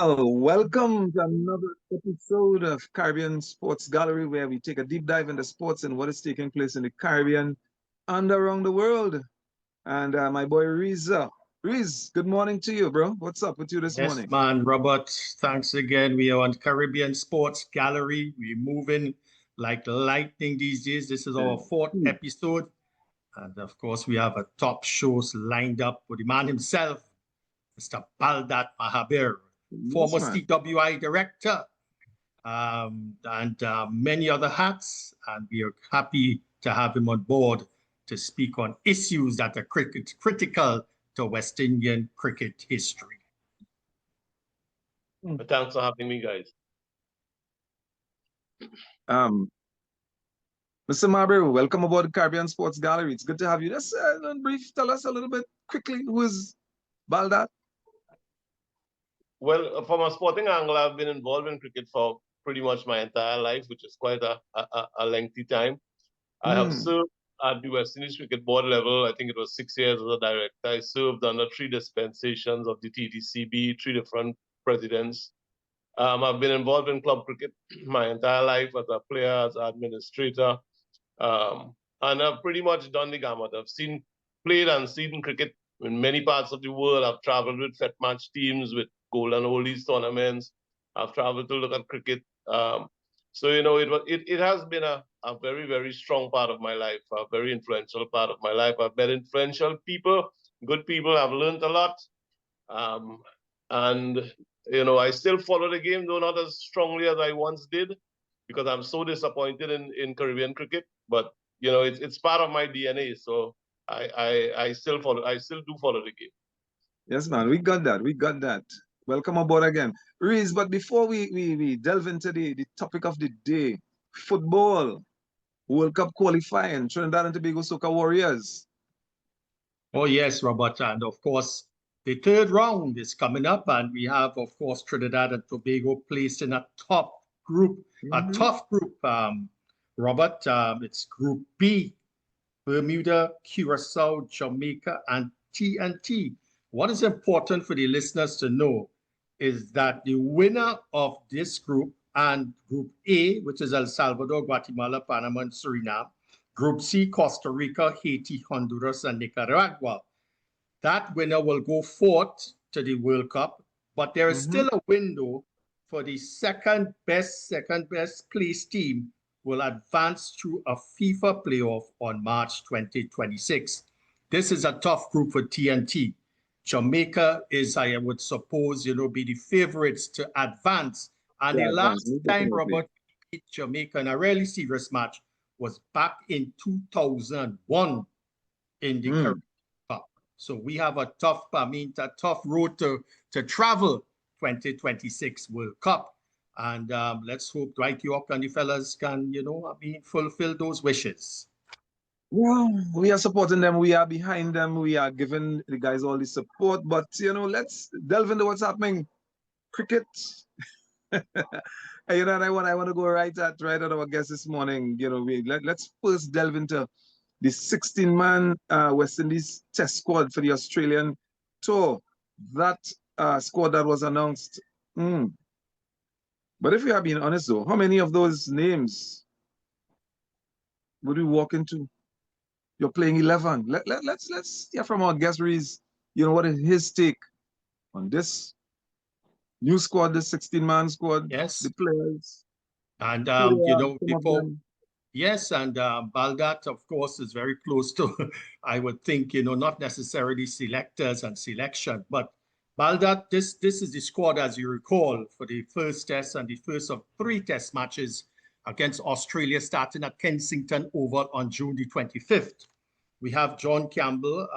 Welcome to another episode of Caribbean Sports Gallery, where we take a deep dive into sports and what is taking place in the Caribbean and around the world. And my boy Reza. Riz, good morning to you, bro. What's up with you this Yes, morning? man, Robert. Thanks again. We are on Caribbean Sports Gallery. We're moving like lightning these days. This is our fourth Hmm. episode. And of course, we have a top shows lined up with the man himself, Mr. Baldath Mahabir, Yes, former man. CWI director, and many other hats. And we are happy to have him on board to speak on issues that are critical to West Indian cricket history. But thanks for having me, guys. Um, Mr. Marbury, welcome aboard the Caribbean Sports Gallery. It's good to have you. Just brief, tell us a little bit quickly who is Baldath? Well, from a sporting angle, I've been involved in cricket for pretty much my entire life, which is quite a lengthy time. I have served at the West Indies Cricket Board level. I think it was 6 years as a director. I served under three dispensations of the TTCB, three different presidents. I've been involved in club cricket my entire life as a player, as an administrator, and I've pretty much done the gamut. I've played and seen cricket in many parts of the world. I've traveled with Fet match teams, with Golden Oldies tournaments. I've traveled to look at cricket. So, it has been a very, very strong part of my life, a very influential part of my life. I've met influential people, good people. I've learned a lot. And I still follow the game, though not as strongly as I once did, because I'm so disappointed in Caribbean cricket. But it's part of my DNA, so I still do follow the game. Yes, man. We got that. We got that. Welcome aboard again. Riz, but before we delve into the topic of the day, football, World Cup qualifying, Trinidad and Tobago Soca Warriors. Oh, yes, Robert. And of course, the third round is coming up, and we have, of course, Trinidad and Tobago placed in a top group, a tough group, Robert. It's Group B, Bermuda, Curacao, Jamaica, and TNT. What is important for the listeners to know is that the winner of this group and Group A, which is El Salvador, Guatemala, Panama, and Suriname, Group C, Costa Rica, Haiti, Honduras, and Nicaragua. That winner will go forth to the World Cup, but there is still a window for the second best place team will advance through a FIFA playoff on March 2026. This is a tough group for TNT. Jamaica is, I would suppose, be the favorites to advance. And the last time Robert beat Jamaica in a really serious match was back in 2001 in the Caribbean Cup. So we have a tough road to travel 2026 World Cup. And let's hope Dwight York and the fellas can, fulfill those wishes. Well, we are supporting them. We are behind them. We are giving the guys all the support. But, let's delve into what's happening. Cricket. And I want to go right at our guest this morning. Let's first delve into the 16-man West Indies test squad for the Australian tour. That squad that was announced. But if we are being honest, though, how many of those names would we walk into? You're playing 11. Let's hear from our guest, Reese. What is his take on this new squad, the 16-man squad, yes, the players. And, yes, and Baldath, of course, is very close to, I would think, not necessarily selectors and selection, but Baldath, this is the squad, as you recall, for the first test and the first of 3 test matches against Australia starting at Kensington Oval on June the 25th. We have John Campbell,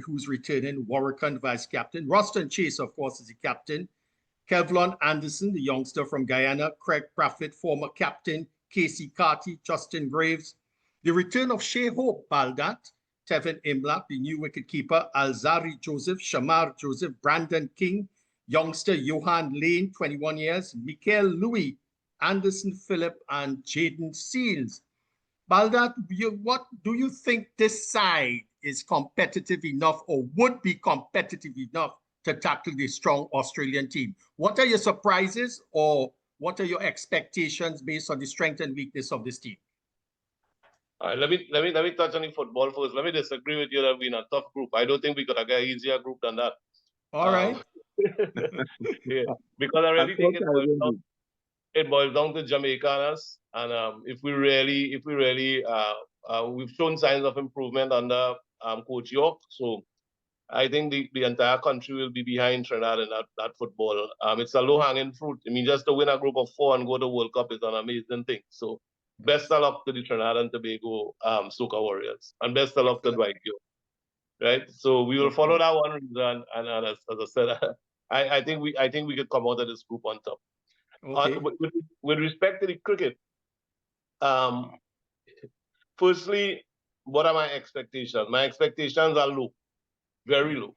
who's returning, Warwick vice captain. Roston Chase, of course, is the captain. Kevlon Anderson, the youngster from Guyana. Craig Praffett, former captain. Casey Carty, Justin Graves. The return of Shea Hope, Baldath. Tevin Imlach, the new wicketkeeper. Alzari Joseph, Shamar Joseph, Brandon King. Youngster Johan Lane, 21 years. Mikael Louis, Anderson Phillip, and Jaden Seals. Baldath, what do you think this side is competitive enough or would be competitive enough to tackle the strong Australian team. What are your surprises, or what are your expectations based on the strength and weakness of this team? All right, let me touch on the football first. Let me disagree with you that we're in a tough group. I don't think we could have got an easier group than that. All right. Yeah, because I really think it boils down to Jamaica and us. And if we really, we've shown signs of improvement under Coach York. So I think the entire country will be behind Trinidad in that football. It's a low-hanging fruit. I mean, just to win a group of 4 and go to World Cup is an amazing thing. So best of luck to the Trinidad and Tobago Soca Warriors. And best of luck to Dwight York. Right? So we will follow that one reason. And as I said, I think we could come out of this group on top. Okay. With respect to the cricket, firstly, what are my expectations? My expectations are low, very low.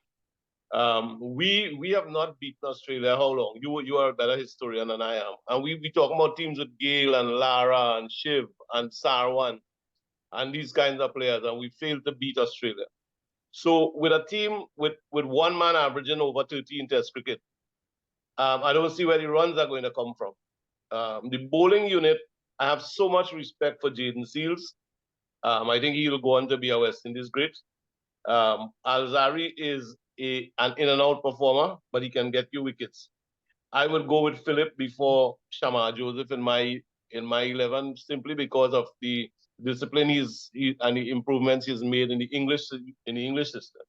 We have not beaten Australia. How long? You are a better historian than I am. And we talk about teams with Gale and Lara and Shiv and Sarwan and these kinds of players, and we failed to beat Australia. So with a team with one man averaging over 13 Test cricket, I don't see where the runs are going to come from. The bowling unit, I have so much respect for Jaden Seals. I think he will go on to be a West Indies great. Alzari is an in-and-out performer, but he can get you wickets. I would go with Philip before Shamar Joseph in my 11, simply because of the discipline and the improvements he's made in the English system.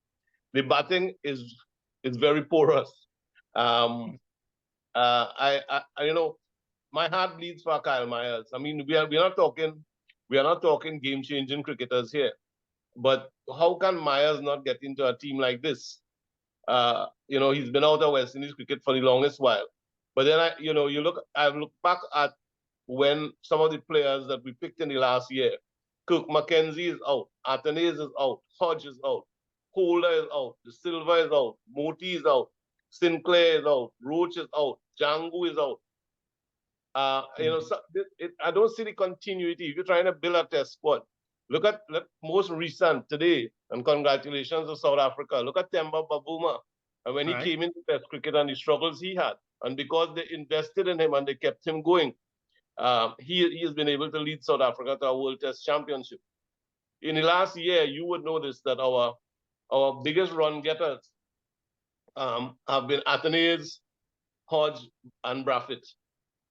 The batting is very porous. My heart bleeds for Kyle Myers. I mean, we are not talking game-changing cricketers here, but how can Myers not get into a team like this? He's been out of West Indies cricket for the longest while. But then I've looked back at when some of the players that we picked in the last year, Kirk McKenzie is out, Athanaze is out, Hodge is out, Holder is out, De Silva is out, Moti is out, Sinclair is out, Roach is out, Django is out. I don't see the continuity. If you're trying to build a test squad, look at most recent today, and congratulations to South Africa. Look at Temba Babuma, and when he came into Test cricket and the struggles he had, and because they invested in him and they kept him going, he has been able to lead South Africa to a World Test Championship. In the last year, you would notice that our biggest run getters have been Athanaze, Hodge, and Braffett.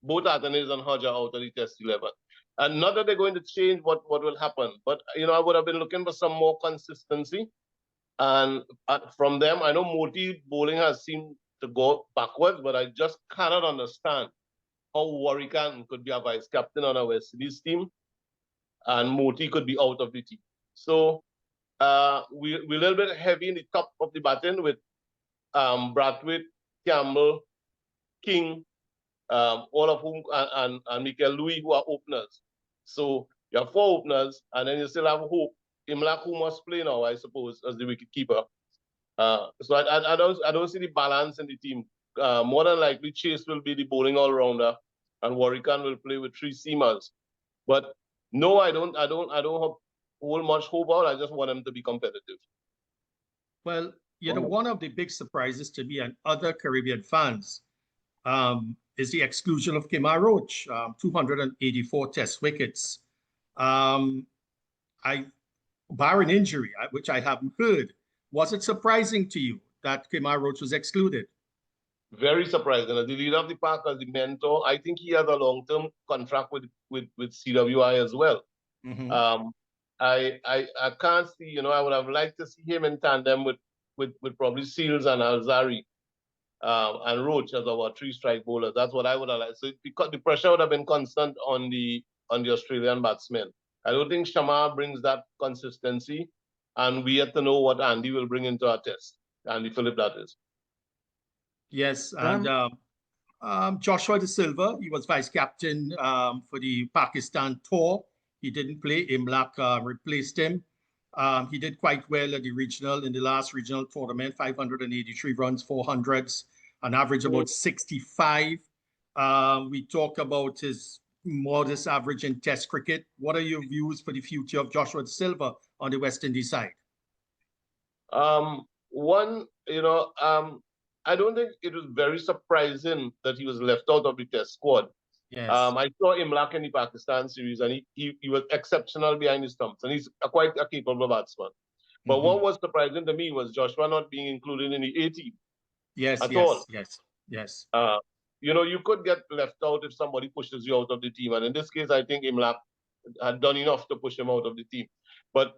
Both Athanaze and Hodge are out of the Test 11. And not that they're going to change what will happen, but I would have been looking for some more consistency. And from them, I know Moti bowling has seemed to go backwards, but I just cannot understand how Warrican could be a vice captain on a West Indies team, and Moti could be out of the team. So we're a little bit heavy in the top of the baton with Brathwaite, Campbell, King, all of whom, and Michael Louis, who are openers. So you have 4 openers, and then you still have Hope. Imlak, who must play now, I suppose, as the wicketkeeper. So I don't see the balance in the team. More than likely, Chase will be the bowling all-rounder, and Warrican will play with 3 seamers. But no, I don't hold much hope out. I just want them to be competitive. Well, one of the big surprises to me and other Caribbean fans is the exclusion of Kemar Roach, 284 Test wickets. Barring injury, which I haven't heard, was it surprising to you that Kemar Roach was excluded? Very surprising. As the leader of the pack, as the mentor, I think he has a long-term contract with CWI as well. Mm-hmm. I can't see, I would have liked to see him in tandem with probably Seals and Alzari and Roach as our 3 strike bowlers. That's what I would have liked. So because the pressure would have been constant on the Australian batsmen. I don't think Shamar brings that consistency, and we have to know what Andy will bring into our test. Andy Phillip, that is. Yes, and Joshua De Silva, he was vice captain for the Pakistan tour. He didn't play. Imlak replaced him. He did quite well at in the last regional tournament, 583 runs, 400s, an average about 65. We talk about his modest average in Test cricket. What are your views for the future of Joshua De Silva on the West Indies side? I don't think it was very surprising that he was left out of the test squad. Yes. I saw him lack in the Pakistan series, and he was exceptional behind his stumps, and he's quite a capable batsman. But what was surprising to me was Joshua not being included in the A team Yes, at yes, all. yes. You know, you could get left out if somebody pushes you out of the team, and in this case, I think Imlak had done enough to push him out of the team. But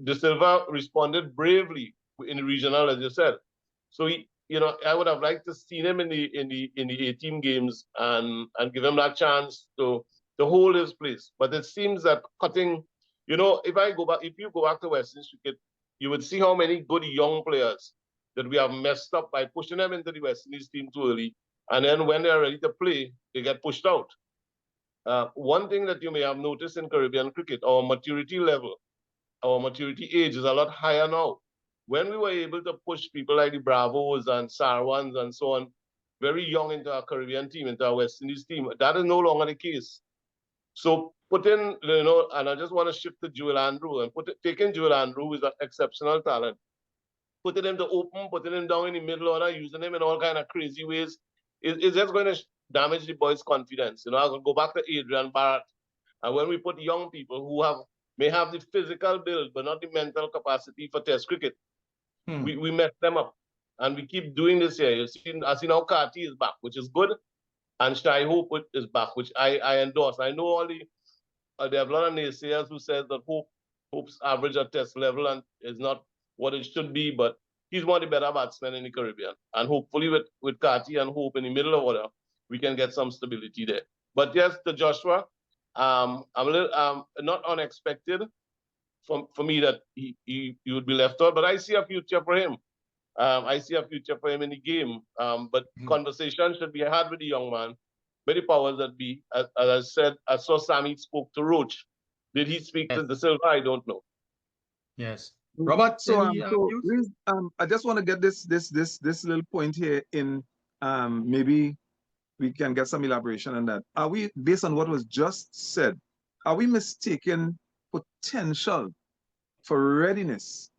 De Silva responded bravely in the regional, as you said. So he, you know, I would have liked to see him in the A-team games and give him that chance to hold his place. But it seems that cutting, you know, if you go back to West Indies cricket, you would see how many good young players that we have messed up by pushing them into the West Indies team too early, and then when they're ready to play, they get pushed out. One thing that you may have noticed in Caribbean cricket, our maturity level, our maturity age is a lot higher now. When we were able to push people like the Bravos and Sarwans and so on, very young into our Caribbean team, into our West Indies team, that is no longer the case. So put in, you know, and I just want to shift to Joel Andrew and taking Joel Andrew, who is an exceptional talent, putting him to open, putting him down in the middle order, using him in all kind of crazy ways, is just going to damage the boys' confidence. You know, I can go back to Adrian Barrett, and when we put young people who may have the physical build but not the mental capacity for Test cricket, we mess them up, and we keep doing this here. I see now Carty is back, which is good, and Shai Hope is back, which I endorse. I know all there are a lot of naysayers who says that Hope's average at Test level and is not what it should be, but he's one of the better batsmen in the Caribbean. And hopefully with Carty and Hope in the middle of order, we can get some stability there. But yes, to Joshua, I'm a little not unexpected for me that he would be left out, but I see a future for him. I see a future for him in the game. But conversation should be had with the young man, with the powers that be. As I said, I saw Sammy spoke to Roach. Did he speak to De Silva? I don't know. Yes. Robert, so views? I just want to get this little point here in, maybe we can get some elaboration on that. Are we, based on what was just said, are we mistaking potential for readiness?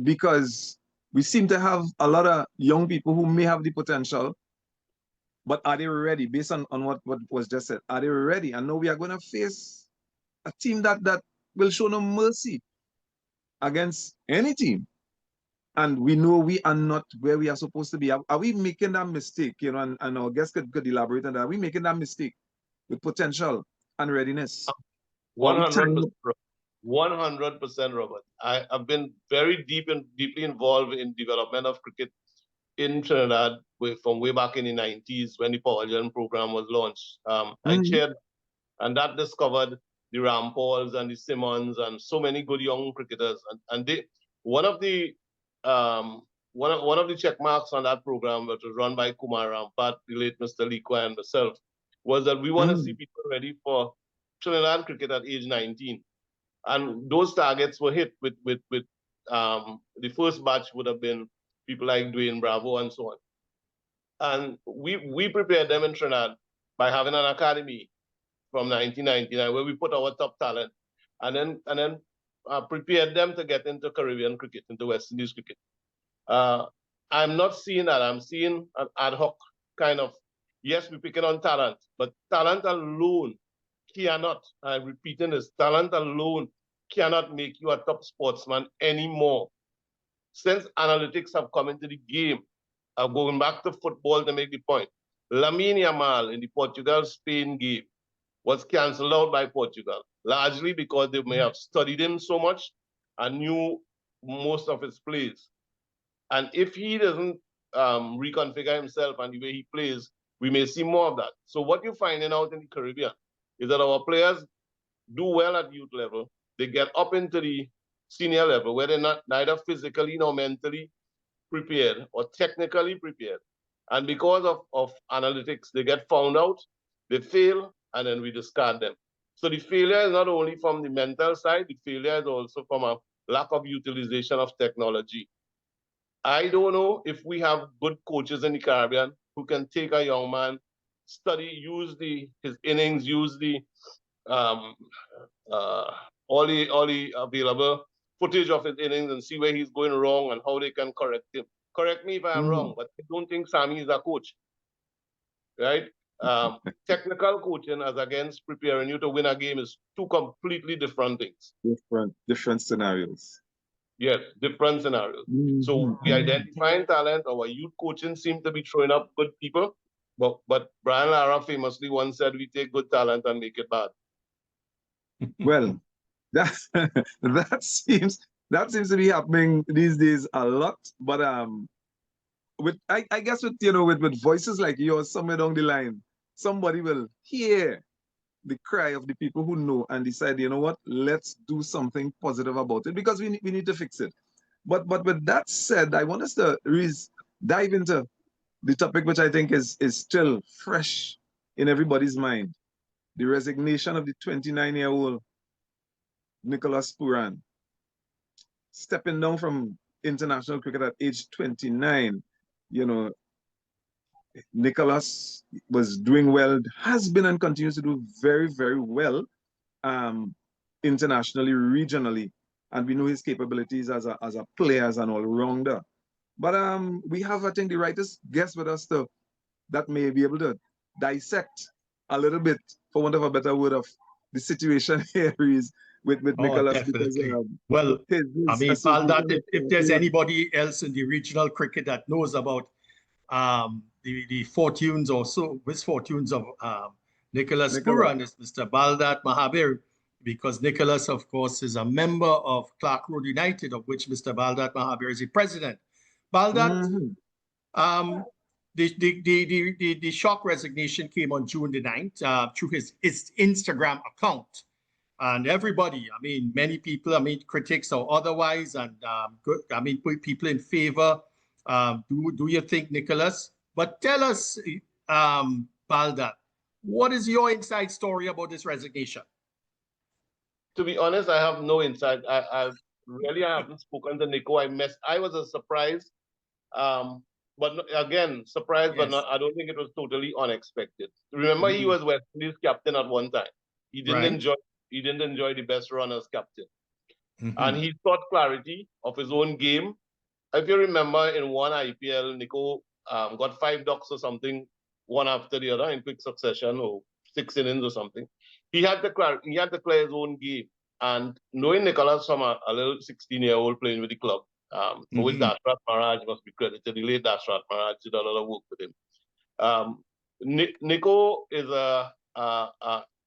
Because we seem to have a lot of young people who may have the potential, but are they ready? Based on what was just said, are they ready? And now we are going to face a team that will show no mercy against any team. And we know we are not where we are supposed to be. Are we making that mistake? You know, and our guest could elaborate on that. Are we making that mistake with potential and readiness? 100%, 100%, Robert. I've been very deeply involved in development of cricket in Trinidad from way back in the 90s when the Power Gen program was launched. I chaired, and that discovered the Rampauls and the Simmons and so many good young cricketers. And they, one of the check marks on that program, which was run by Kumar Rampat, the late Mr. Likwa, and myself, was that we want to see people ready for Trinidad cricket at age 19. And those targets were hit with the first batch would have been people like Dwayne Bravo and so on. And we prepared them in Trinidad by having an academy from 1999 where we put our top talent and then prepared them to get into Caribbean cricket, into West Indies cricket. I'm not seeing that. I'm seeing an ad hoc kind of, yes, we're picking on talent, but talent alone cannot, I'm repeating this, talent alone cannot make you a top sportsman anymore. Since analytics have come into the game, going back to football to make the point, Lamine Yamal in the Portugal-Spain game was cancelled out by Portugal, largely because they may have studied him so much and knew most of his plays. And if he doesn't reconfigure himself and the way he plays, we may see more of that. So what you're finding out in the Caribbean is that our players do well at youth level. They get up into the senior level where they're not neither physically nor mentally prepared or technically prepared. And because of analytics, they get found out, they fail, and then we discard them. So the failure is not only from the mental side, the failure is also from a lack of utilization of technology. I don't know if we have good coaches in the Caribbean who can take a young man, study, use his innings, use all the available footage of his innings and see where he's going wrong and how they can correct him. correct me if I'm wrong, but I don't think Sammy is a coach, right? Technical coaching as against preparing you to win a game is two completely different things. Different scenarios. Yes, different scenarios. So we identifying talent. Our youth coaching seems to be throwing up good people, but Brian Lara famously once said, "We take good talent and make it bad." Well, that that seems to be happening these days a lot. But with I guess with with voices like yours, somewhere down the line, somebody will hear the cry of the people who know and decide, you know what, let's do something positive about it because we need to fix it. But with that said, I want us to dive into the topic which I think is still fresh in everybody's mind: the resignation of the 29-year-old Nicolas Pooran, stepping down from international cricket at age 29. You know, Nicolas was doing well, has been and continues to do very, very well internationally, regionally, and we know his capabilities as a player, as an all-rounder. But we have, I think, the rightest guest with us that may be able to dissect a little bit, for want of a better word, of the situation here is with Nicolas. Definitely. Because, well, I mean, Baldath, if there's yeah. anybody else in the regional cricket that knows about the fortunes or so misfortunes of Nicolas Pooran, is Mr. Baldath Mahabir, because Nicolas, of course, is a member of Clark Road United, of which Mr. Baldath Mahabir is the president. Baldath, the shock resignation came on June the 9th through his Instagram account. And everybody, I mean, many people, I mean, critics or otherwise, and good, I mean, people in favor. Do you think, Nicolas? But tell us, Baldath, what is your inside story about this resignation? To be honest, I have no insight. I haven't spoken to Nico. I was a surprise. But again, surprised, yes. But not, I don't think it was totally unexpected. Remember, he was West Indies captain at one time. He didn't enjoy the best run as captain. And he sought clarity of his own game. If you remember, in one IPL, Nico got 5 ducks or something, one after the other in quick succession, or 6 innings or something. He had to clear his own game. And knowing Nicolas from a little 16-year-old playing with the club, for which Dashrath Maharaj must be credited. The late Dashrath Maharaj did a lot of work with him. Nico is a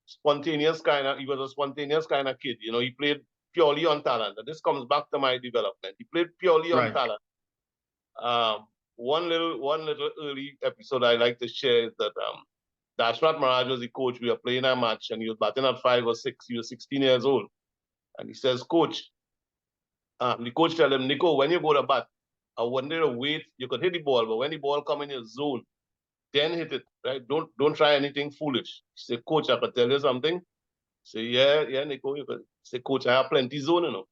spontaneous kind of, he was a spontaneous kind of kid. You know, he played purely on talent. And this comes back to my development. He played purely on talent. One little early episode I like to share is that Dashrath Maharaj was the coach. We were playing a match and he was batting at 5 or 6. He was 16 years old. And he says, "Coach," the coach tell him, "Nico, when you go to bat, I want you to wait. You could hit the ball, but when the ball come in your zone, then hit it, right? Don't try anything foolish." He said, "Coach, I could tell you something." Say, yeah, Nico. You could say, "Coach, I have plenty zone, you know."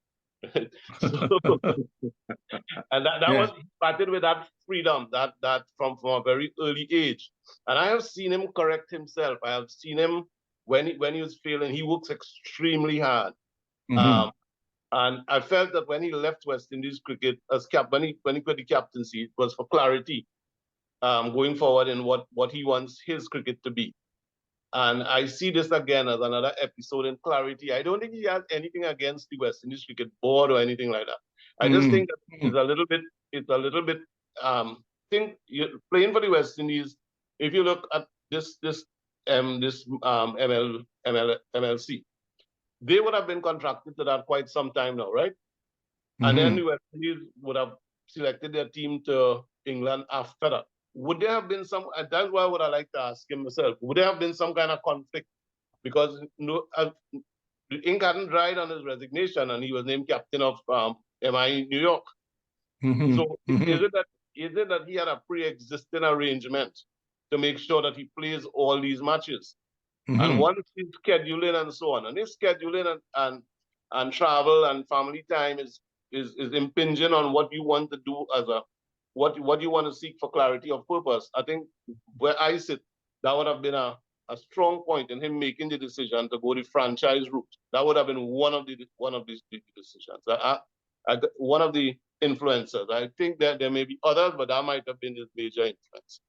And that was, he started with that freedom, that from a very early age. And I have seen him correct himself. I have seen him when he was failing. He works extremely hard. And I felt that when he left West Indies cricket as when he got the captaincy, it was for clarity going forward in what he wants his cricket to be. And I see this again as another episode in clarity. I don't think he has anything against the West Indies cricket board or anything like that. I just think that it's a little bit playing for the West Indies. If you look at this MLC, they would have been contracted to that quite some time now, right? And then the West Indies would have selected their team to England after that. Would there have been some, and that's why would I like to ask him myself, would there have been some kind of conflict? Because the ink hadn't dried on his resignation and he was named captain of MI New York. So is it that he had a pre-existing arrangement to make sure that he plays all these matches? And once his scheduling and so on, and his scheduling and travel and family time is impinging on what you want to do as what you want to seek for clarity of purpose. I think where I sit, that would have been a strong point in him making the decision to go the franchise route. That would have been one of the decisions. One of the influencers. I think that there may be others, but that might have been his major influence.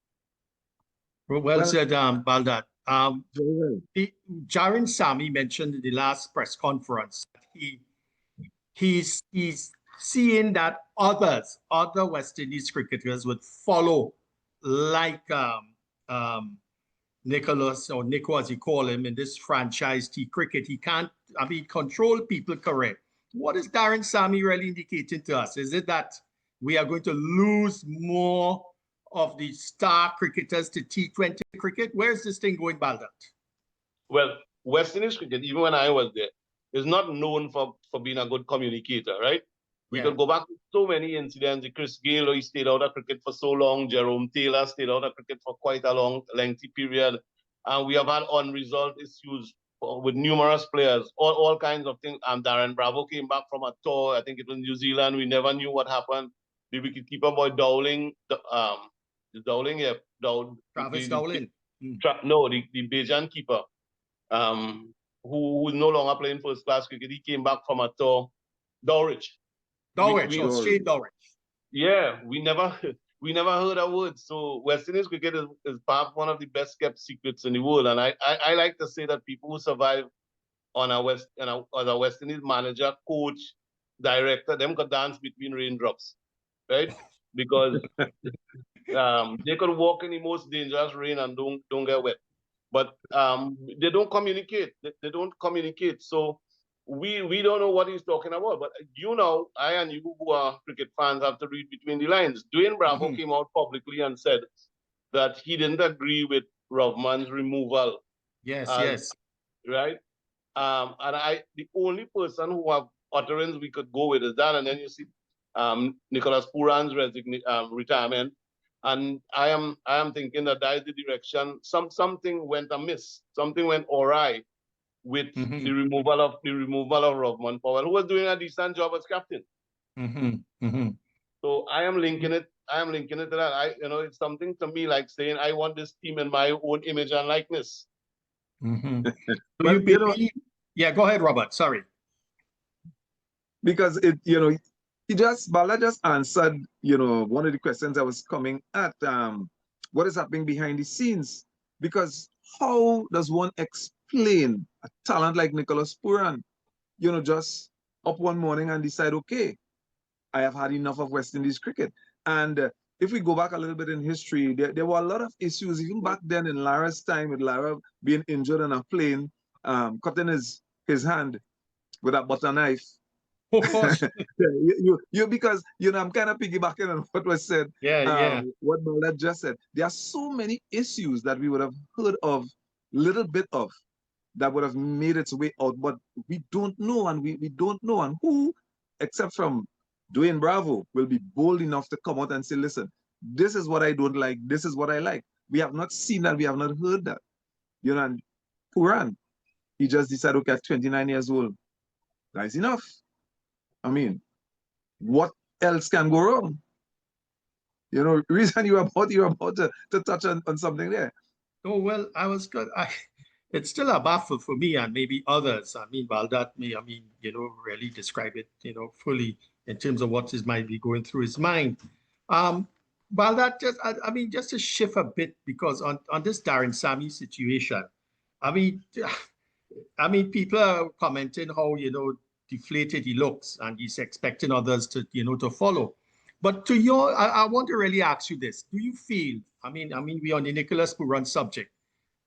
Well said, Baldath. very well. Jaron Sami mentioned in the last press conference that he's seeing that other West Indies cricketers would follow, like Nicholas, or Nico as you call him, in this franchise T cricket. He can't, control people correct. What is Darren Sami really indicating to us? Is it that we are going to lose more of the star cricketers to T20 cricket? Where's this thing going, Baldath? Well, West Indies cricket, even when I was there, is not known for being a good communicator, right? We can go back to so many incidents. Chris Gayle, he stayed out of cricket for so long. Jerome Taylor stayed out of cricket for quite a lengthy period. And we have had unresolved issues with numerous players, all kinds of things. Darren Bravo came back from a tour. I think it was New Zealand. We never knew what happened. The wicketkeeper boy Dowling, Travis Dowling. The Bajan keeper, who is no longer playing first class cricket. He came back from a tour. Shane Dowrich. Yeah, we never heard a word. So West Indies cricket is perhaps one of the best kept secrets in the world. And I like to say that people who survive on as a West Indies manager, coach, director, them could dance between raindrops, right? Because they could walk in the most dangerous rain and don't get wet. But they don't communicate. They don't communicate. So we don't know what he's talking about. But I and you who are cricket fans have to read between the lines. Dwayne Bravo came out publicly and said that he didn't agree with Rovman's removal. Yes. Right? And the only person who have utterance we could go with is that. And then you see Nicolas Pooran's retirement. And I am thinking that is the direction. Something went amiss. Something went awry with the removal of Rovman Powell, who was doing a decent job as captain. So I am linking it to that. It's something to me like saying I want this team in my own image and likeness. Well, yeah, go ahead, Robert. Sorry. Because Baldath just answered, one of the questions I was coming at, what is happening behind the scenes? Because how does one explain a talent like Nicolas Pooran, just up one morning and decide, okay, I have had enough of West Indies cricket? And if we go back a little bit in history, there were a lot of issues, even back then in Lara's time, with Lara being injured on a plane, cutting his hand with a butter knife. Because I'm kind of piggybacking on what was said. What Baldath just said. There are so many issues that we would have heard of, little bit of, that would have made its way out, but we don't know, and we don't know. And who, except from Dwayne Bravo, will be bold enough to come out and say, listen, this is what I don't like, this is what I like. We have not seen that, we have not heard that. And Pooran, he just decided, okay, at 29 years old, that's enough. I mean, what else can go wrong? Reason you're about to touch on something there. Oh, well, it's still a baffle for me and maybe others. Baldath may, really describe it, fully in terms of what might be going through his mind. Baldath, just to shift a bit, because on this Darren Sami situation, people are commenting how, deflated he looks, and he's expecting others to, to follow. But I want to really ask you this. Do you feel, we're on the Nicolas Pooran subject,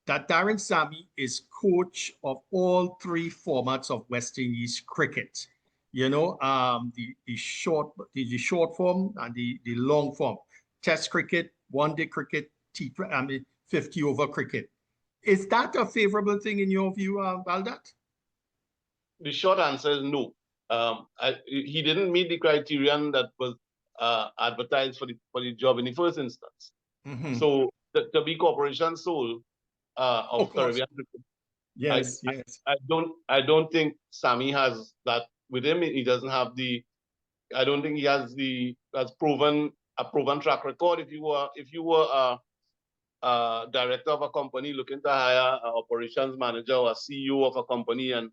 that Darren Sami is coach of all three formats of West Indies cricket? The short form and the long form. Test cricket, one-day cricket, 50-over cricket. Is that a favorable thing in your view, Baldath? The short answer is no. He didn't meet the criterion that was advertised for the job in the first instance. So to be corporation sole of Caribbean cricket, yes. I don't think Sami has that with him. He doesn't have I don't think he has a proven track record. If you were a director of a company looking to hire an operations manager or a CEO of a company, and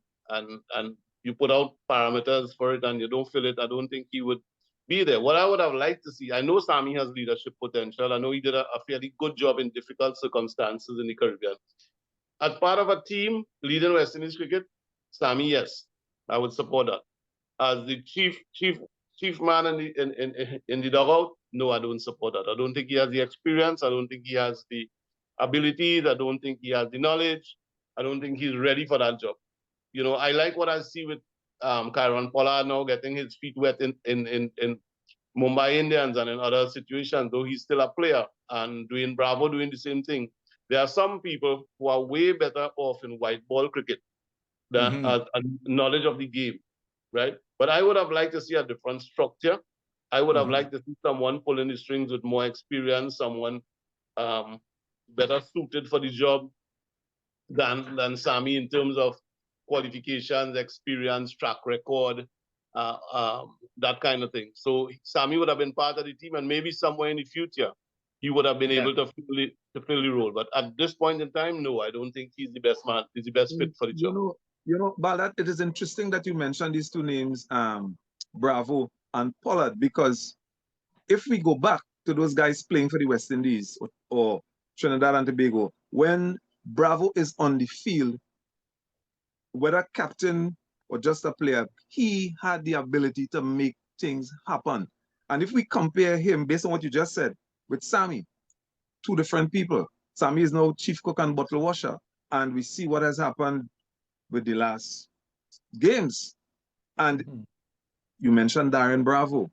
you put out parameters for it and you don't fill it, I don't think he would be there. What I would have liked to see, I know Sammy has leadership potential. I know he did a fairly good job in difficult circumstances in the Caribbean. As part of a team leading West Indies cricket, Sammy, yes, I would support that. As the chief man in the dugout, no, I don't support that. I don't think he has the experience. I don't think he has the abilities. I don't think he has the knowledge. I don't think he's ready for that job. You know, I like what I see with Kieron Pollard now getting his feet wet in Mumbai Indians and in other situations, though he's still a player, and doing Bravo doing the same thing. There are some people who are way better off in white ball cricket than a knowledge of the game, right? But I would have liked to see a different structure. I would have liked to see someone pulling the strings with more experience, someone better suited for the job than Sammy in terms of qualifications, experience, track record, that kind of thing. So Sammy would have been part of the team, and maybe somewhere in the future he would have been able to fill the role. But at this point in time, no, I don't think he's the best man. He's the best fit for the job. Baldath, it is interesting that you mentioned these two names, Bravo and Pollard, because if we go back to those guys playing for the West Indies or Trinidad and Tobago, when Bravo is on the field, whether captain or just a player, he had the ability to make things happen. And if we compare him, based on what you just said, with Sammy, two different people. Sammy is now chief cook and bottle washer. And we see what has happened with the last games. And you mentioned Darren Bravo,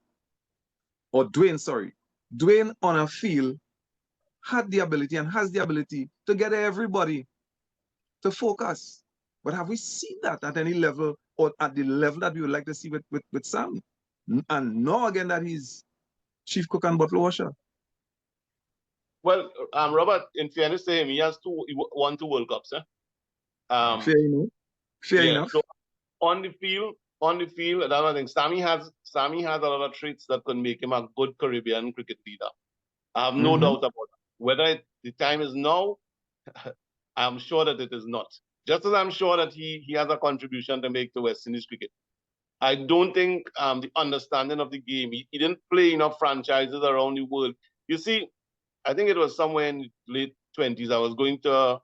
or Dwayne, sorry. Dwayne on a field had the ability and has the ability to get everybody to focus. But have we seen that at any level or at the level that we would like to see with Sam? And now again that he's chief cook and bottle washer. Well, Robert, in fairness to him, he won 2 World Cups. Fair enough. Fair enough. So on the field, another thing, Sammy has a lot of traits that could make him a good Caribbean cricket leader. I have no doubt about that. Whether the time is now, I'm sure that it is not. Just as I'm sure that he has a contribution to make to West Indies cricket. I don't think the understanding of the game, he didn't play enough franchises around the world. You see, I think it was somewhere in the late 20s, I was going to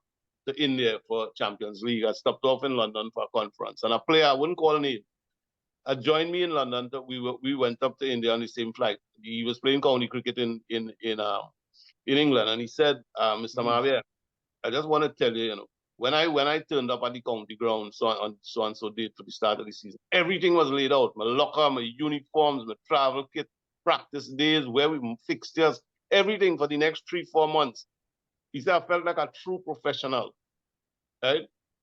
India for Champions League. I stopped off in London for a conference, and a player, I wouldn't call a name, joined me in London. We went up to India on the same flight. He was playing county cricket in England, and he said, Mr. Mahabir, I just want to tell you, when I turned up at the county ground, so and so date for the start of the season, everything was laid out. My locker, my uniforms, my travel kit, practice days, fixtures, everything for the next 3-4 months. He said, I felt like a true professional, right?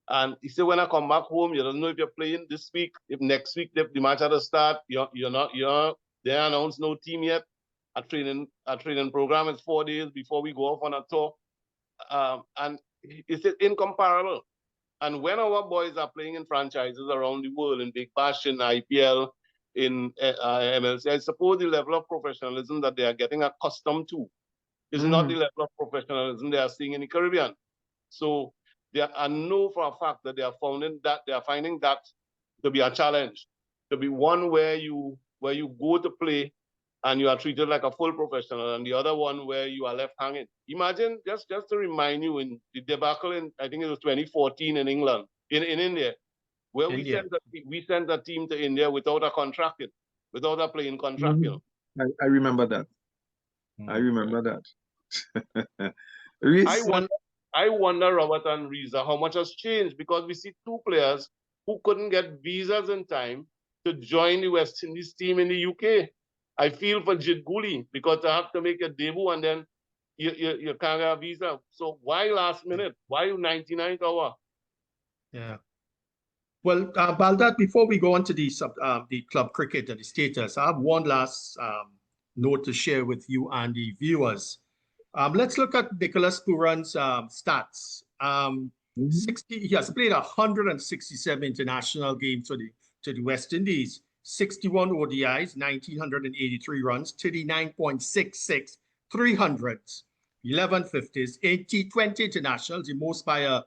And he said, when I come back home, you don't know if you're playing this week, if next week the match had to start, they announced no team yet. Our training program is 4 days before we go off on a tour. And it's incomparable. And when our boys are playing in franchises around the world, in Big Bash, in IPL, in MLC, I suppose the level of professionalism that they are getting accustomed to is not the level of professionalism they are seeing in the Caribbean. So I know for a fact that they are finding that to be a challenge, to be one where you go to play and you are treated like a full professional, and the other one where you are left hanging. Imagine, just to remind you, in the debacle in, I think it was 2014 in England, in India, where we sent a team to India without a contract, without a playing contract. I remember that. I remember that. I wonder, Robert and Reza, how much has changed, because we see 2 players who couldn't get visas in time to join the West Indies team in the UK. I feel for Jit Guli, because I have to make a debut and then you can't get a visa. So why last minute? Why 99th hour? Yeah. Well, Baldath, before we go on to the club cricket and the status, I have one last note to share with you and the viewers. Let's look at Nicolas Pooran's stats. He has played 167 international games to the West Indies, 61 ODIs, 1,983 runs, 39.66, 300s, 11 50s, 8 T20 internationals, the most by a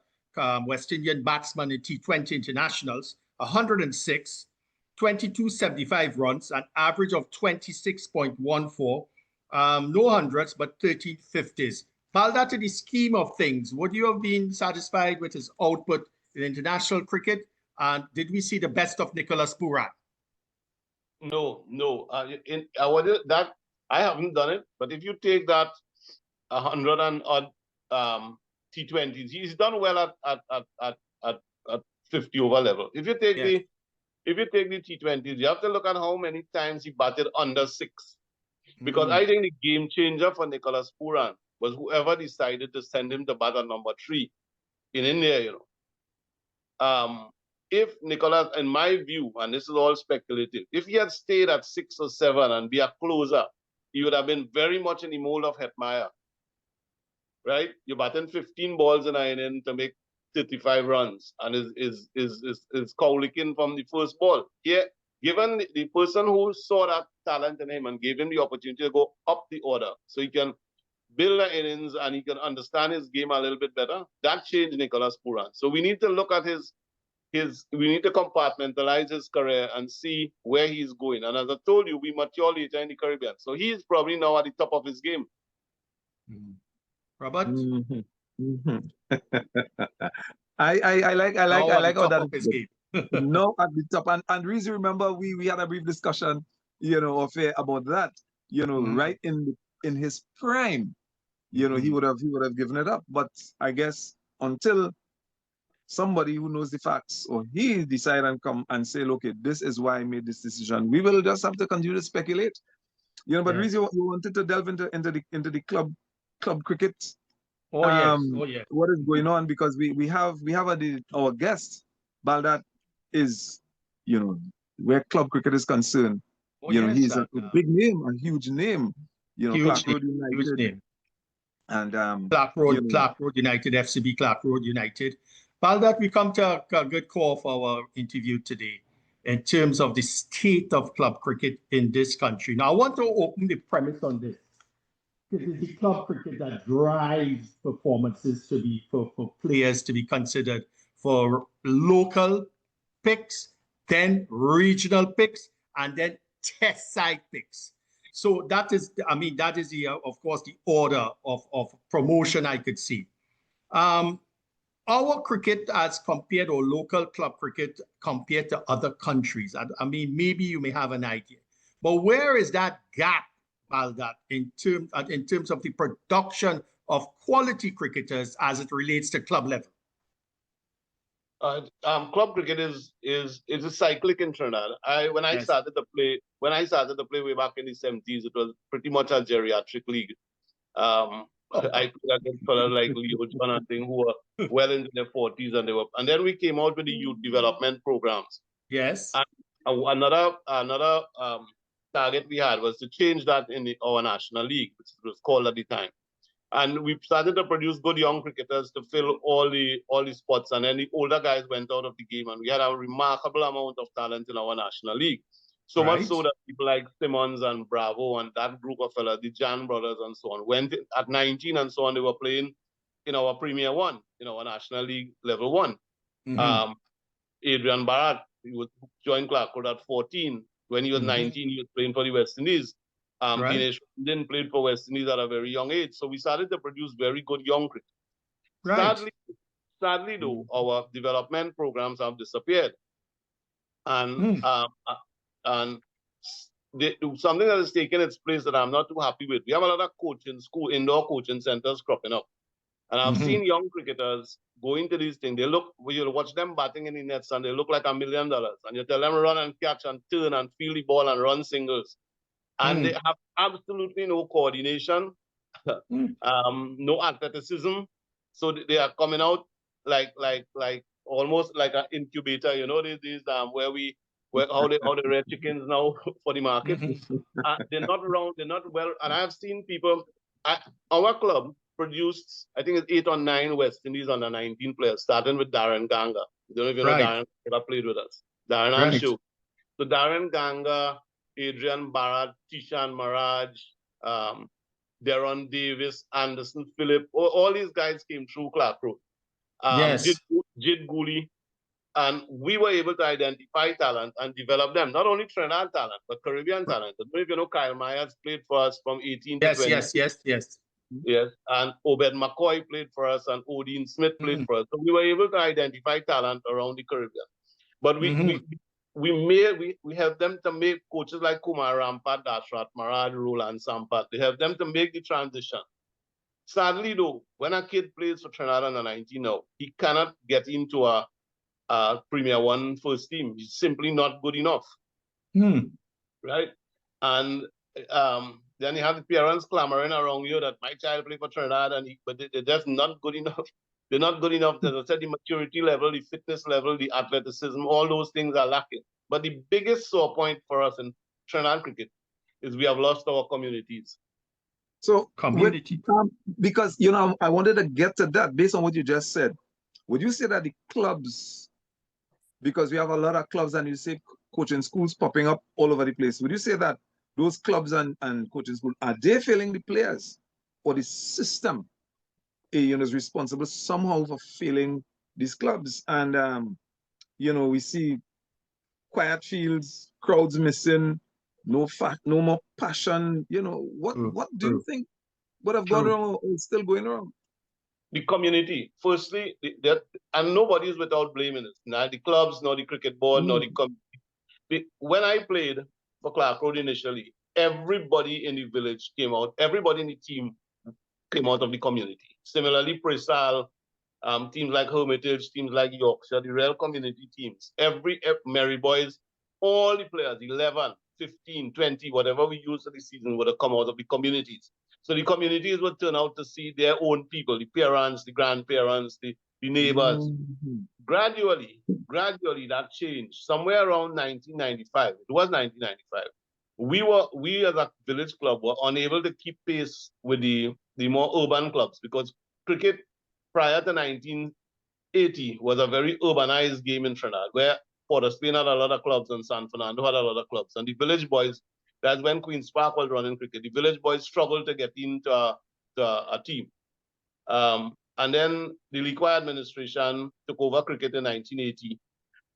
West Indian batsman in T20 internationals, 106, 2275 runs, an average of 26.14, no hundreds, but 13 50s. Baldath, in the scheme of things, would you have been satisfied with his output in international cricket? And did we see the best of Nicolas Pooran? No, no. I haven't done it, but if you take that 100 and odd T20s, he's done well at 50 over level. If you take the T20s, you have to look at how many times he batted under 6. Because I think the game changer for Nicolas Pooran was whoever decided to send him to bat at number 3 in India, you know. If Nicolas, in my view, and this is all speculative, if he had stayed at 6 or 7 and be a closer, he would have been very much in the mold of Hetmeyer. Right? You're batting 15 balls in an inning to make 35 runs and is cowlicking from the first ball. Yeah, given the person who saw that talent in him and gave him the opportunity to go up the order so he can build the innings and he can understand his game a little bit better, that changed Nicolas Pooran. So we need to look at we need to compartmentalize his career and see where he's going. And as I told you, we mature later in the Caribbean. So he's probably now at the top of his game. Robert? I like how that is game. No, at the top. And Reza, remember we had a brief discussion, you know, about that. You know, right in his prime, you know, he would have given it up. But I guess until somebody who knows the facts or he decide and come and say, look, this is why I made this decision, we will just have to continue to speculate. You know, but Reza, you wanted to delve into the club cricket. Yes. What is going on? Because we have our guest, Baldath, is, you know, where club cricket is concerned. He's a big name, a huge name. You know, Clark Road United. Huge name. And Clark Road United, FCB Clark Road United. Baldath, we come to a good call for our interview today in terms of the state of club cricket in this country. Now, I want to open the premise on this. It is the club cricket that drives performances to be for players to be considered for local picks, then regional picks, and then test side picks. So that is, the of course the order of promotion I could see. Our cricket as compared, or local club cricket compared to other countries, I mean, maybe you may have an idea, but where is that gap, Baldath, in terms of the production of quality cricketers as it relates to club level? Club cricket is a cyclic in Trinidad. When I started to play way back in the 70s, it was pretty much a geriatric league. I played against fellas like Leo John and thing who were well into their 40s, and then we came out with the youth development programs. Yes. And another target we had was to change that in our national league, which was called at the time. And we started to produce good young cricketers to fill all the spots. And then the older guys went out of the game, and we had a remarkable amount of talent in our national league. So much so that people like Simmons and Bravo and that group of fellas, the Jan brothers and so on, went at 19 and so on, they were playing in our Premier 1, in our National League Level 1. Adrian Barat, he would join Clark Road at 14. When he was 19, he was playing for the West Indies. Dinesh didn't play for West Indies at a very young age. So we started to produce very good young cricket. Sadly though, our development programs have disappeared. And something that has taken its place that I'm not too happy with. We have a lot of indoor coaching centers cropping up. And I've seen young cricketers go into these things. You'll watch them batting in the nets and they look like $1 million. And you tell them run and catch and turn and feel the ball and run singles. And they have absolutely no coordination, no athleticism. So they are coming out like almost like an incubator, you know, these how they rear chickens now for the market. They're not around, they're not well. And I've seen people, our club produced, I think it's 8 or 9 West Indies under 19 players, starting with Darren Ganga. I don't know if you know Darren, that played with us. Darren and Show. So Darren Ganga, Adrian Barat, Tishan Maraj, Deron Davis, Anderson Phillip, all these guys came through Clark Road. Jid Gooley, And we were able to identify talent and develop them, not only Trinidad talent, but Caribbean talent. I don't know if you know Kyle Myers played for us from 18 to 20. Yes, and Obed McCoy played for us, and Odin Smith played for us. So we were able to identify talent around the Caribbean. But we helped them to make coaches like Kumar Rampat, Dashrat Marad, Roland Sampat. They helped them to make the transition. Sadly, though, when a kid plays for Trinidad under 19 now, he cannot get into a Premier One first team. He's simply not good enough. Right? And then you have the parents clamoring around you that my child play for Trinidad, but they're just not good enough. They're not good enough. As I said, the maturity level, the fitness level, the athleticism, all those things are lacking. But the biggest sore point for us in Trinidad cricket is we have lost our communities. So, because, you know, I wanted to get to that based on what you just said. Would you say that the clubs, because we have a lot of clubs and you say coaching schools popping up all over the place, would you say that those clubs and coaching schools, are they failing the players, or the system, you know, is responsible somehow for failing these clubs? And, you know, we see quiet fields, crowds missing, no more passion. You know, what do you think would have gone wrong or is still going wrong? The community, firstly, and nobody is without blame in it. Neither the clubs, nor the cricket board, nor the community. When I played for Clark Road initially, everybody in the village came out. Everybody in the team came out of the community. Similarly, Presal, teams like Hermitage, teams like Yorkshire, the real community teams, every Mary Boys, all the players, 11, 15, 20, whatever we use for the season, would have come out of the communities. So the communities would turn out to see their own people, the parents, the grandparents, the neighbors. Gradually, that changed. Somewhere around 1995, it was 1995, we as a village club were unable to keep pace with the more urban clubs, because cricket prior to 1980 was a very urbanized game in Trinidad, where Port of Spain had a lot of clubs and San Fernando had a lot of clubs. And the village boys, that's when Queen's Park was running cricket, the village boys struggled to get into a team. And then the Liqua administration took over cricket in 1980,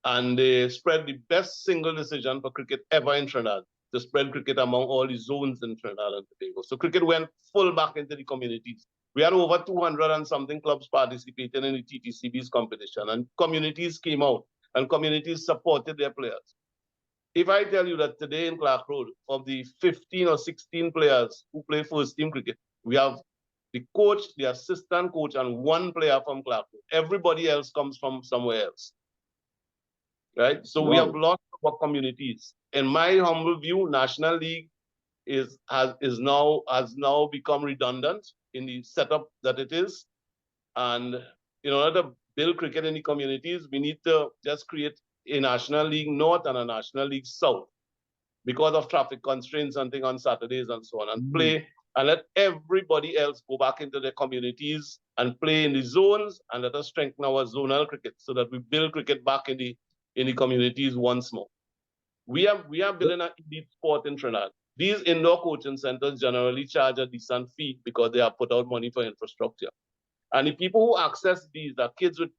and they spread the best single decision for cricket ever in Trinidad, to spread cricket among all the zones in Trinidad and Tobago. So cricket went full back into the communities. We had over 200 and something clubs participating in the TTCB's competition, and communities came out, and communities supported their players. If I tell you that today in Clark Road, of the 15 or 16 players who play first team cricket, we have the coach, the assistant coach, and one player from Clark Road. Everybody else comes from somewhere else. Right? So we have lost our communities. In my humble view, National League has now become redundant in the setup that it is. And in order to build cricket in the communities, we need to just create a National League North and a National League South, because of traffic constraints and things on Saturdays and so on, and play, and let everybody else go back into their communities and play in the zones, and let us strengthen our zonal cricket so that we build cricket back in the communities once more. We are building an elite sport in Trinidad. These indoor coaching centers generally charge a decent fee because they have put out money for infrastructure. And the people who access these are kids with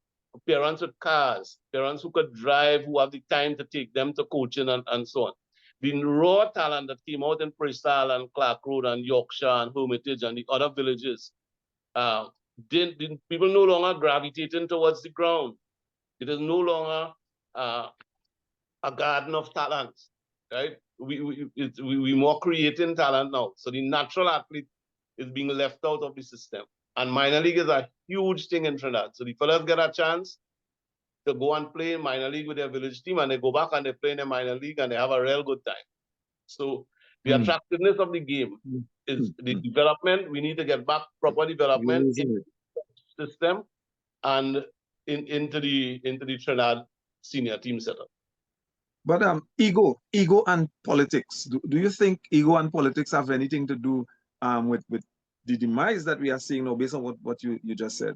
parents with cars, parents who could drive, who have the time to take them to coaching and so on. The raw talent that came out in Presal and Clark Road and Yorkshire and Hermitage and the other villages, people no longer gravitating towards the ground. It is no longer a garden of talent, right? We more creating talent now. So the natural athlete is being left out of the system. And minor league is a huge thing in Trinidad. So the fellas get a chance to go and play in minor league with their village team, and they go back and they play in a minor league and they have a real good time. So the attractiveness of the game is the development. We need to get back proper development in the system and into the Trinidad senior team setup. But ego and politics. Do you think ego and politics have anything to do with the demise that we are seeing now, based on what you just said?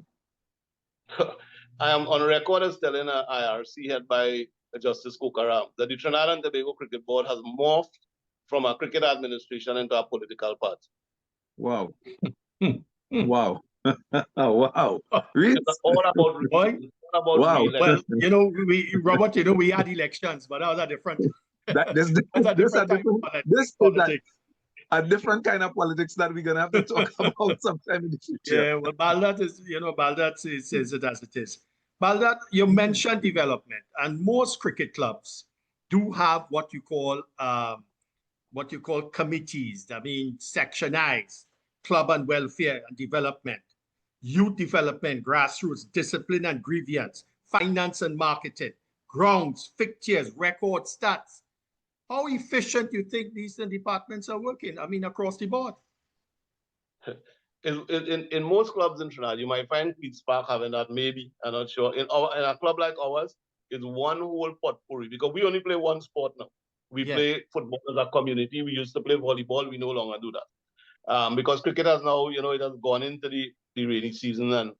I am on record as telling an IRC head by Justice Kokaram that the Trinidad and Tobago Cricket Board has morphed from a cricket administration into a political party. Wow. Wow. Wow. Really? It's all about about Wow. me. Like, Well, Robert, we had elections, but that was a different, This that's a this a different type different of this is politics. a different kind of politics that we're gonna have to talk about sometime in the future. Yeah, well, Baldath says it as it is. Baldath, you mentioned development, and most cricket clubs do have what you call committees. I mean, sectionized club and welfare and development, youth development, grassroots, discipline and grievance, finance and marketing, grounds, fixtures, record stats. How efficient do you think these departments are working? I mean, across the board. in most clubs in Trinidad, you might find Queen's Park having that, maybe, I'm not sure. In a club like ours, it's one whole potpourri, because we only play one sport now. We play football as a community. We used to play volleyball. We no longer do that. Because cricket has now, it has gone into the rainy season, and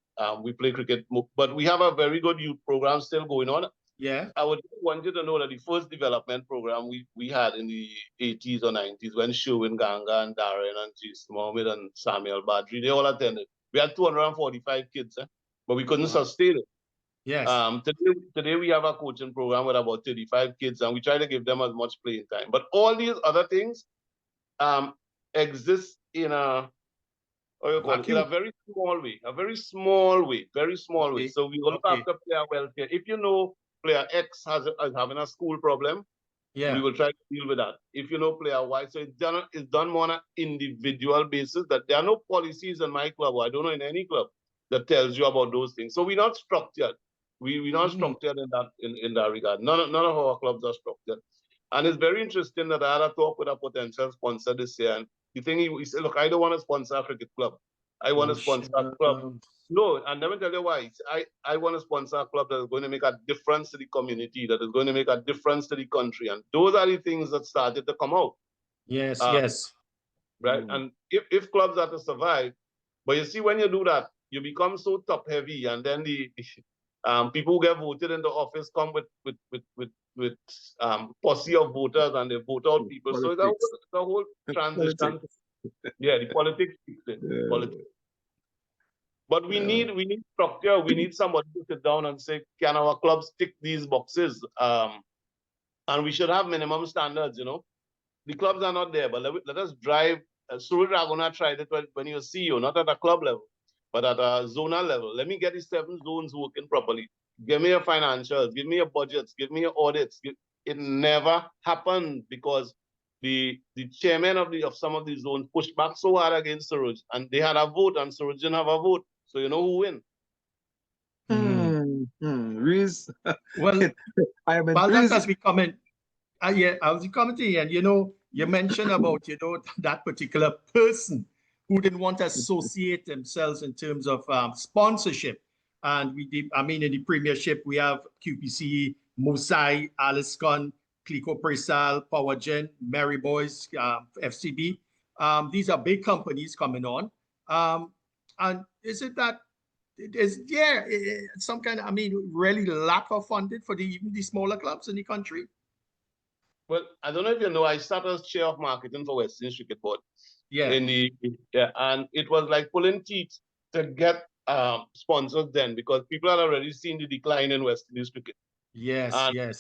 we play cricket. But we have a very good youth program still going on. Yeah. I would want you to know that the first development program we had in the 80s or 90s, when Sherwin Ganga and Darren and Jason Mohammed and Samuel Badri, they all attended. We had 245 kids, but we couldn't sustain it. Yes. Today we have a coaching program with about 35 kids, and we try to give them as much playing time. But all these other things exist in a in a very small way, very small way. So we look after player welfare. If you know player X is having a school problem, we will try to deal with that. If you know player Y, so it's done more on an individual basis. That there are no policies in my club, or I don't know in any club, that tells you about those things. So we're not structured. We're not structured in that regard. None of our clubs are structured. And it's very interesting that I had a talk with a potential sponsor this year, and the thing he said, look, I don't want to sponsor a cricket club. I want to sponsor a club. No, and let me tell you why. I want to sponsor a club that is going to make a difference to the community, that is going to make a difference to the country. And those are the things that started to come out. Yes. Right. And if clubs are to survive, but you see, when you do that, you become so top heavy, and then the people who get voted into office come with posse of voters, and they vote out people. So it's a whole transition. Yeah, the politics. Politics. But we need structure. We need somebody to sit down and say, can our clubs tick these boxes? And we should have minimum standards. The clubs are not there, but let us drive. Suraj Raghunath tried it when he was CEO, not at a club level, but at a zonal level. Let me get the 7 zones working properly. Give me your financials, give me your budgets, give me your audits. It never happened because the chairman of some of these zones pushed back so hard against Suraj, and they had a vote, and Suraj didn't have a vote. So you know who win? Reese, well, I am Baldath has been coming. I was commenting, and you mentioned about that particular person who didn't want to associate themselves in terms of sponsorship. And in the Premiership, we have QPC, Mosai, Aliscon, Clico Presal, Powergen, Mary Boys, FCB. These are big companies coming on. And is it that some kind of, really lack of funding for even the smaller clubs in the country? Well, I don't know if you know, I started as chair of marketing for West Indies Cricket Board. And it was like pulling teeth to get sponsors then, because people had already seen the decline in West Indies cricket. Yes.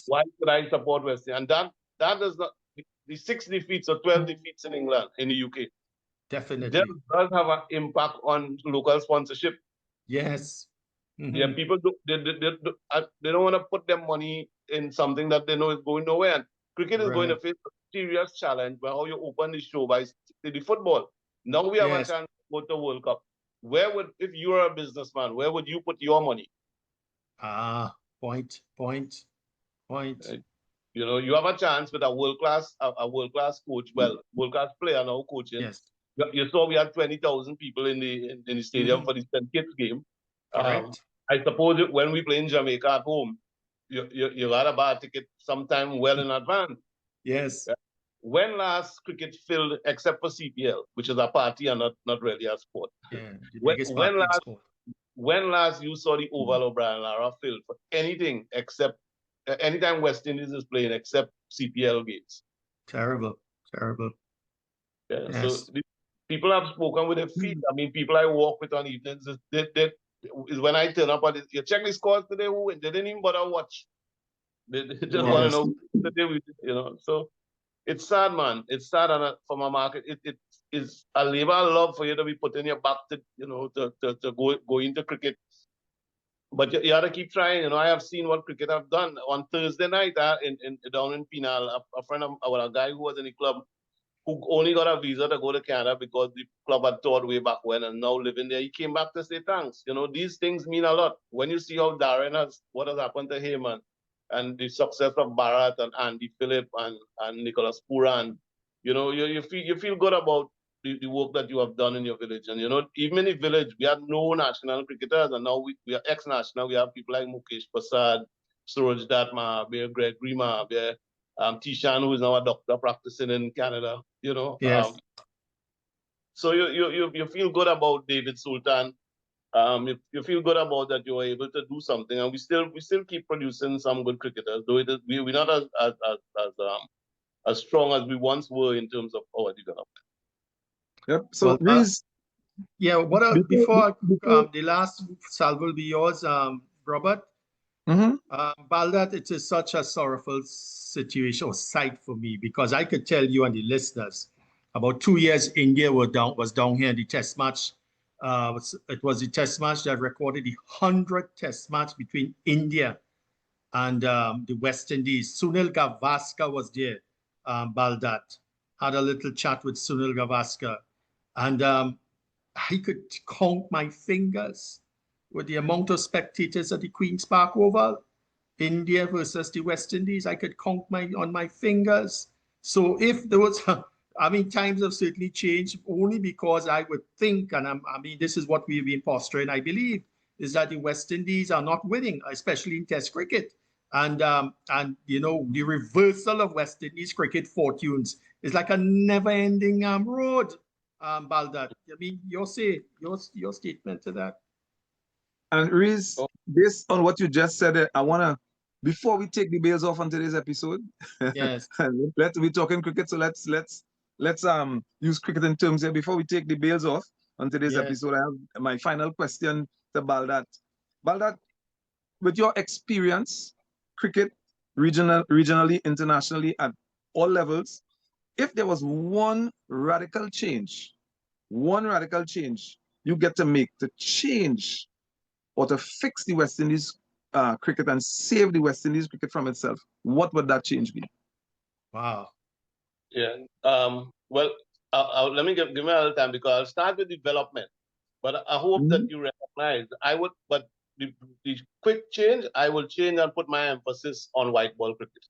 Why should I support West Indies? And that does not, the 6 defeats or 12 defeats in England, in the UK, definitely does have an impact on local sponsorship. Yes. Yeah, people they don't want to put their money in something that they know is going nowhere. And cricket is going to face a serious challenge by how you open the show by the football. Now we have a chance to go to World Cup. If you are a businessman, where would you put your money? Point. You have a chance with a world-class coach, world-class player now coaching. Yes. You saw we had 20,000 people in the stadium for the St. Kitts game. Correct. I suppose when we play in Jamaica at home, you got to buy a ticket sometime well in advance. Yes. When last cricket filled, except for CPL, which is a party and not really a sport? Yeah, when last you saw the Oval O'Brien Lara filled for anything except anytime West Indies is playing except CPL games? Terrible. Yeah. Yes. So people have spoken with their feet. People I walk with on evenings, is when I turn up on it. You check the scores today, who win? They didn't even bother watch. They just want to know today, you know. So it's sad, man. It's sad for my market. It is a labor of love for you to be putting your back to, you know, to go into cricket. But you have to keep trying. You know, I have seen what cricket have done on Thursday night down in Penal. A friend of a guy who was in the club who only got a visa to go to Canada because the club had toured way back when and now living there. He came back to say thanks. You know, these things mean a lot. When you see how Darren what has happened to him and the success of Bharat and Andy Phillip and Nicolas Pooran, you know, you feel good about the work that you have done in your village. And, you know, even in the village, we had no national cricketers, and now we are ex-national. We have people like Mukesh Prasad, Baldath Mahabir, Gregory Mahabir, Tishan, who is now a doctor practicing in Canada, you know. Yes. So you feel good about David Sultan. You feel good about that you were able to do something, and we still keep producing some good cricketers, though we're not as strong as we once were in terms of our development. Yep. So Well, yeah. Before the last salve will be yours, Robert. Baldath, it is such a sorrowful situation or sight for me because I could tell you and the listeners about 2 years India was down here in the test match. It was the test match that recorded the 100th test match between India and the West Indies. Sunil Gavaskar was there. Baldath had a little chat with Sunil Gavaskar, and I could count my fingers with the amount of spectators at the Queen's Park Oval. India versus the West Indies, I could count on my fingers. So if there was, I mean, times have certainly changed only because I would think, and I mean, this is what we've been posturing, I believe, is that the West Indies are not winning, especially in Test cricket. And you know, the reversal of West Indies cricket fortunes is like a never-ending road. Baldath, I mean, your statement to that. And Reese, based on what you just said, I want to, before we take the bails off on today's episode, yes, we're talking cricket, so let's use cricket in terms here. Before we take the bails off on today's episode, I have my final question to Baldath. Baldath, with your experience, cricket, regionally, internationally, at all levels, if there was one radical change you get to make to change or to fix the West Indies cricket and save the West Indies cricket from itself, what would that change be? Wow. Yeah. Well, let me give me a little time because I'll start with development. But I hope that you recognize but the quick change, I will change and put my emphasis on white ball cricket.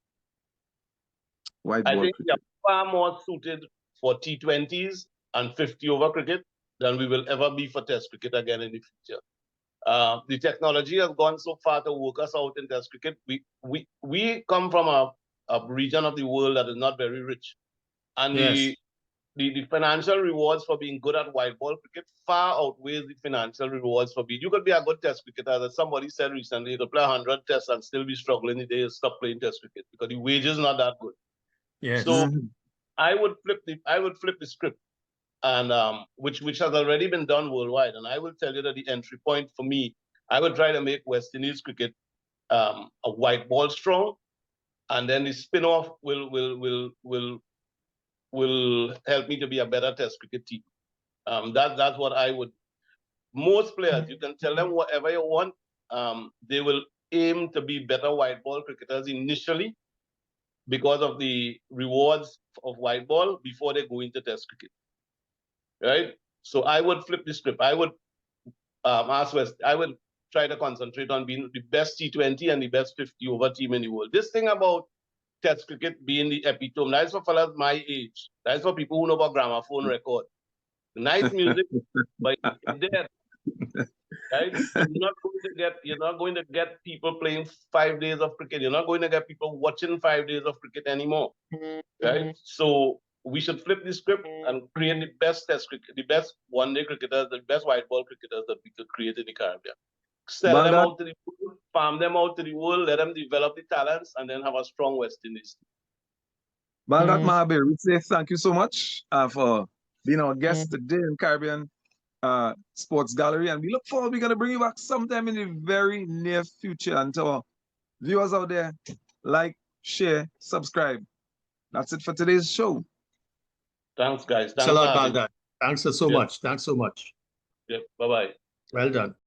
I think we are far more suited for T20s and 50-over cricket than we will ever be for Test cricket again in the future. The technology has gone so far to work us out in Test cricket. We come from a region of the world that is not very rich. And the financial rewards for being good at white ball cricket far outweighs the financial rewards for being. You could be a good Test cricketer, as somebody said recently, you could play 100 tests and still be struggling the day you stop playing Test cricket because the wages not that good. Yes. So I would flip the script, and which has already been done worldwide. And I will tell you that the entry point for me, I would try to make West Indies cricket a white ball strong, and then the spin-off will help me to be a better Test cricket team. That's what I would. Most players, you can tell them whatever you want. They will aim to be better white ball cricketers initially because of the rewards of white ball before they go into Test cricket. Right? So I would flip the script. I would ask West. I would try to concentrate on being the best T20 and the best 50-over team in the world. This thing about Test cricket being the epitome, that's for fellas my age. That's for people who know about gramophone record. Nice music, but dead. Right? You're not going to get people playing 5 days of cricket. You're not going to get people watching 5 days of cricket anymore. Right? So we should flip the script and create the best Test cricket, the best one-day cricketers, the best white ball cricketers that we could create in the Caribbean. Sell them out to the world, farm them out to the world, let them develop the talents, and then have a strong West Indies. Baldath Mahabir, we say thank you so much for being our guest today in Caribbean Sports Gallery, and we look forward. We're gonna bring you back sometime in the very near future. And to our viewers out there, like, share, subscribe. That's it for today's show. Thanks, guys. Thanks a lot, Baldath. Thanks so much. Thanks so much. Yep. Bye-bye. Well done.